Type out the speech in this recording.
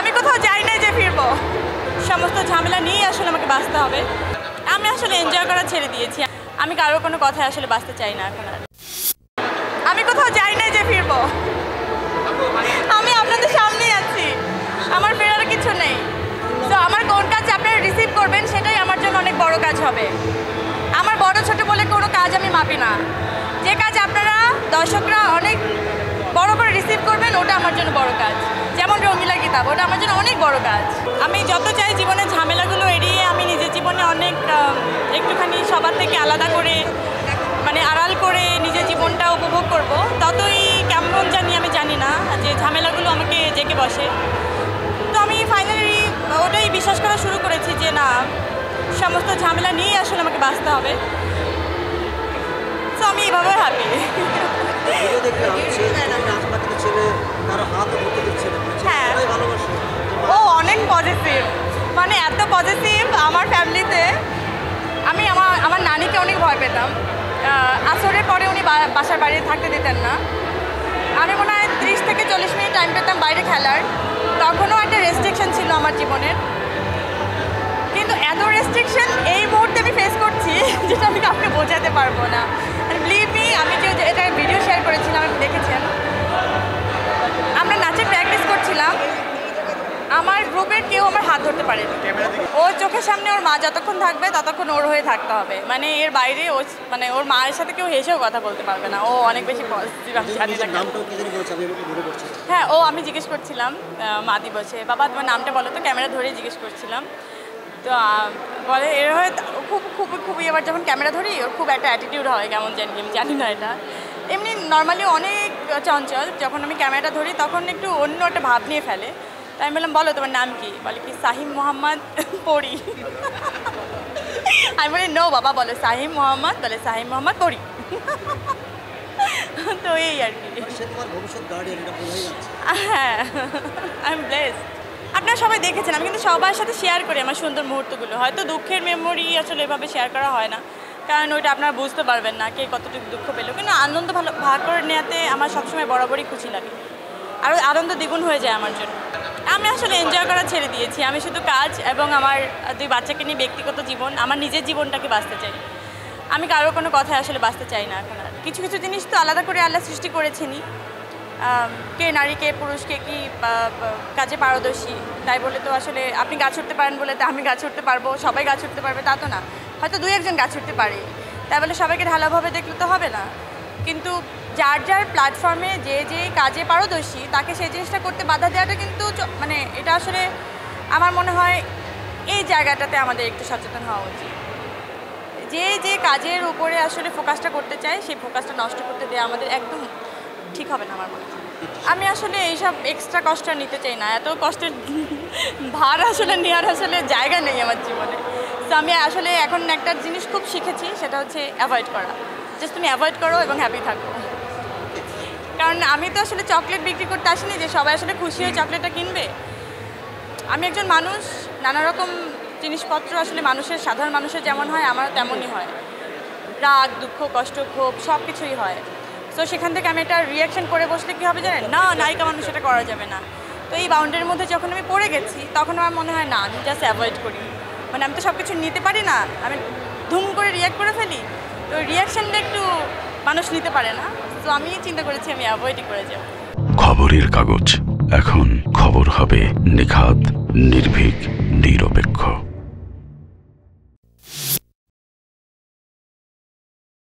আমি কোথাও যাই না যে ফিরবো, সমস্ত ঝামেলা নিয়ে আসলে আমাকে বাঁচতে হবে। আমি আসলে এনজয় করা ছেড়ে দিয়েছি, আমি কারো কোনো কথায় আসলে বাঁচতে চাই না এখন আর। আমি কোথাও যাই না যে ফিরবো, আমি আপনাদের সামনেই আছি, আমার ফেরার কিছু নেই। তো আমার কোন কাজ আপনারা রিসিভ করবেন সেটাই আমার জন্য অনেক বড় কাজ হবে। আমার বড় ছোট বলে কোনো কাজ আমি মাপি না, যে কাজ আপনারা দর্শকরা অনেক বড় করে রিসিভ করবেন ওটা আমার জন্য বড় কাজ। যেমন রঙিলা কিতাব, ওটা আমার জন্য অনেক বড় কাজ। আমি যত চাই জীবনের ঝামেলাগুলো এড়িয়ে আমি নিজের জীবনে অনেক একটুখানি সবার থেকে আলাদা করে, মানে আড়াল করে নিজের জীবনটা উপভোগ করব, ততই কেমন জানি আমি জানি না যে ঝামেলাগুলো আমাকে জেগে বসে। তো আমি ফাইনালি ওটাই বিশ্বাস করা শুরু করেছি যে না, সমস্ত ঝামেলা নিয়ে আসলে আমাকে বাঁচতে হবে। তো আমি এভাবে হ্যাপি। হ্যাঁ, ও অনেক পজিটিভ, মানে এত পজিটিভ। আমার ফ্যামিলিতে আমি আমার নানিকে অনেক ভয় পেতাম। আসরের পরে উনি বাসার বাইরে থাকতে দিতেন না। আমি মনে হয় 30 থেকে 40 মিনিট টাইম পেতাম বাইরে খেলার। তখনও একটা রেস্ট্রিকশন ছিল আমার জীবনের, কিন্তু এত রেস্ট্রিকশন এই মুহূর্তে আমি ফেস করছি যেটা আমি কাউকে বোঝাতে পারবো না। বিলিভ মি, আমি যে এটা ভিডিও শেয়ার করেছিলাম, আপনি দেখেছেন, আমরা নাচে প্র্যাকটিস করছিলাম, আমার গ্রুপের কেউ আমার হাত ধরতে পারে। ওর চোখের সামনে ওর মা যতক্ষণ থাকবে ততক্ষণ ওর হয়ে থাকতে হবে, মানে এর বাইরে ও, মানে ওর মায়ের সাথে কেউ হেসেও কথা বলতে পারবে না। ও অনেক বেশি পজিটিভ। হ্যাঁ, ও আমি জিজ্ঞেস করছিলাম মা দিবসে, বাবা তোমার নামটা বলো তো, ক্যামেরা ধরেই জিজ্ঞেস করছিলাম। তো বলে এর হয়ে খুব খুব খুবই, এবার যখন ক্যামেরা ধরি ওর খুব একটা অ্যাটিটিউড হয়, কেমন জানি আমি জানি না এটা। এমনি নর্মালি অনেক চঞ্চল, যখন আমি ক্যামেরাটা ধরি তখন একটু অন্য একটা ভাব নিয়ে ফেলে। তাই আমি বললাম বলো তোমার নাম কি? বলে কি সাহিম মোহাম্মদ পরি। আমি বলি নো বাবা, বলে সাহিম মোহাম্মদ, বলে সাহিম মোহাম্মদ পরি। তো এই আর কি। হ্যাঁ, আই এম ব্লেসড। আপনারা সবাই দেখেছেন, আমি কিন্তু সবার সাথে শেয়ার করি আমার সুন্দর মুহূর্তগুলো। হয়তো দুঃখের মেমোরি আসলে এভাবে শেয়ার করা হয় না, কারণ ওইটা আপনারা বুঝতে পারবেন না কে কতটুকু দুঃখ পেল। কিন্তু আনন্দ ভাগ করে নেওয়াতে আমার সবসময় বরাবরই খুশি লাগে, আরও আনন্দ দ্বিগুণ হয়ে যায় আমার জন্য। আমি আসলে এনজয় করা ছেড়ে দিয়েছি, আমি শুধু কাজ এবং আমার 2 বাচ্চাকে নিয়ে ব্যক্তিগত জীবন, আমার নিজের জীবনটাকে বাঁচতে চাই। আমি কারো কোনো কথায় আসলে বাঁচতে চাই না এখন আর। কিছু কিছু জিনিস তো আলাদা করে আল্লাহ সৃষ্টি করেছেনি, কে নারী কে পুরুষ, কে কী কাজে পারদর্শী, তাই বলে তো আসলে আপনি গাছ উঠতে পারেন বলে তো আমি গাছ উঠতে পারবো, সবাই গাছ উঠতে পারবে তা তো না। হয়তো 2-1 গাছ উঠতে পারে, তাই বলে সবাইকে ঢালাভাবে দেখলে তো হবে না। কিন্তু যার যার প্ল্যাটফর্মে যে যে কাজে পারদর্শী তাকে সেই জিনিসটা করতে বাধা দেওয়াটা কিন্তু মানে এটা আসলে আমার মনে হয় এই জায়গাটাতে আমাদের একটু সচেতন হওয়া উচিত। যে যে কাজের উপরে আসলে ফোকাসটা করতে চায় সেই ফোকাসটা নষ্ট করতে দেওয়া আমাদের একদম ঠিক হবে না আমার মনে হয়। আমি আসলে এইসব এক্সট্রা কষ্ট নিতে চাই না, এত কষ্টের ভার আসলে নেওয়ার আসলে জায়গা নেই আমার জীবনে। তো আমি আসলে এখন একটা জিনিস খুব শিখেছি, সেটা হচ্ছে অ্যাভয়েড করা। জাস্ট তুমি অ্যাভয়েড করো এবং হ্যাপি থাকো। কারণ আমি তো আসলে চকলেট বিক্রি করতে আসিনি যে সবাই আসলে খুশি হয়ে চকলেটটা কিনবে। আমি একজন মানুষ, নানা রকম জিনিসপত্র আসলে মানুষের, সাধারণ মানুষের যেমন হয় আমারও তেমনই হয়, রাগ দুঃখ কষ্ট ক্ষোভ সব কিছুই হয়। তো সেখান থেকে আমি একটা রিয়াকশান করে বসলে কী হবে জানেন, না নায়িকা মানুষ এটা করা যাবে না। তো এই বাউন্ডারির মধ্যে যখন আমি পড়ে গেছি তখন আমার মনে হয় না, আমি জাস্ট অ্যাভয়েড করি। মানে আমি তো সব কিছু নিতে পারি না, আমি ধুম করে রিয়াক্ট করে ফেলি। তো রিয়াকশানটা একটু মানুষ নিতে পারে না, তো আমি চিন্তা করেছি আমি অ্যাভয়েডই করে যাব। খবরের কাগজ, এখন খবর হবে নিখাত, নির্ভীক, নিরপেক্ষ।